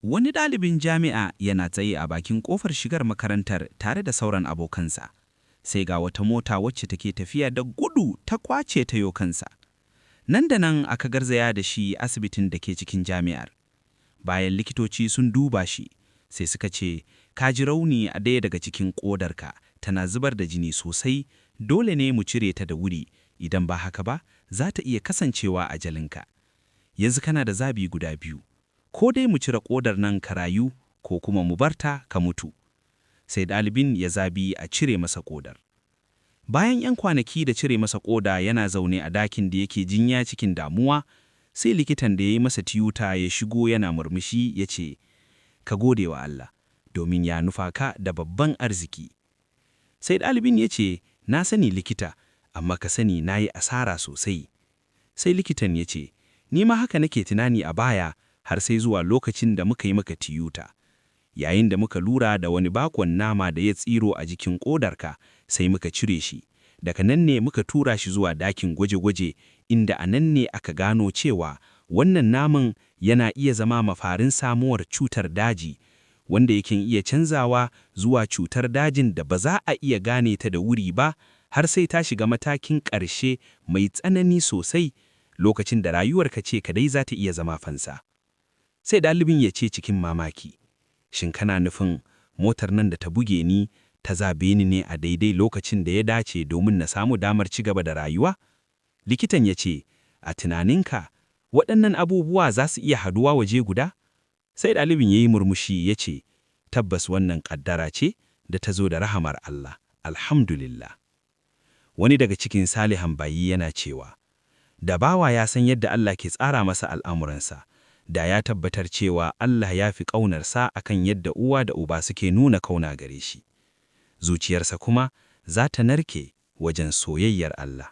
Wani ɗalibin jami'a yana tsaye a bakin ƙofar shigar makarantar tare da sauran abokansa. Sai ga wata mota wacce take tafiya da gudu ta kwace ta yo kansa. Nan da nan aka garzaya da shi asibitin da ke cikin jami'ar. Bayan likitoci sun duba shi, sai suka ce, ka ji rauni a ɗaya daga cikin ƙodarka, tana zubar da jini sosai, dole ne mu cire ta da wuri, idan ba haka ba, za ta iya kasancewa ajalinka. Yanzu kana da zabi guda biyu. Ko dai mu cire ƙodar nan ka rayu, ko kuma mu barta ka mutu. Sai ɗalibin ya zabi a cire masa ƙodar. Bayan 'yan kwanaki da cire masa ƙoda yana zaune a dakin da yake jinya cikin damuwa, sai likitan da ya yi masa tiyuta ya shigo yana murmushi ya ce, ka gode wa Allah, domin ya nufa ka da babban arziki. Sai ɗalibin ya ce, na sani likita, amma ka sani na yi asara sosai. Sai likitan ya ce, ni ma haka nake tunani a baya, har sai zuwa lokacin da muka yi maka tiyuta. Yayin da muka lura da wani bakon nama da ya tsiro a jikin ƙodarka, sai muka cire shi. Daga nan ne muka tura shi zuwa dakin gwaje-gwaje, inda a nan ne aka gano cewa wannan naman yana iya zama mafarin samuwar cutar daji, wanda yake iya canzawa zuwa cutar dajin da ba za a iya gane ta da wuri ba, har sai ta shiga matakin ƙarshe mai tsanani sosai, lokacin da rayuwarka ce kadai za ta iya zama fansa. Sai ɗalibin ya ce cikin mamaki, shin kana nufin motar nan da ta buge ni ta zabe ni ne a daidai lokacin da ya dace domin na samu damar ci gaba da rayuwa? Likitan ya ce, a tunaninka, waɗannan abubuwa za su iya haduwa waje guda? Sai ɗalibin ya yi murmushi ya ce, tabbas wannan ƙaddara ce da ta zo da rahamar Allah, alhamdulillah. Wani daga cikin salihan bayi yana cewa, da bawa ya san yadda Allah ke tsara masa al'amuransa, da ya tabbatar cewa Allah ya fi ƙaunarsa akan yadda uwa da uba suke nuna kauna gare shi. Zuciyarsa kuma za ta narke wajen soyayyar Allah.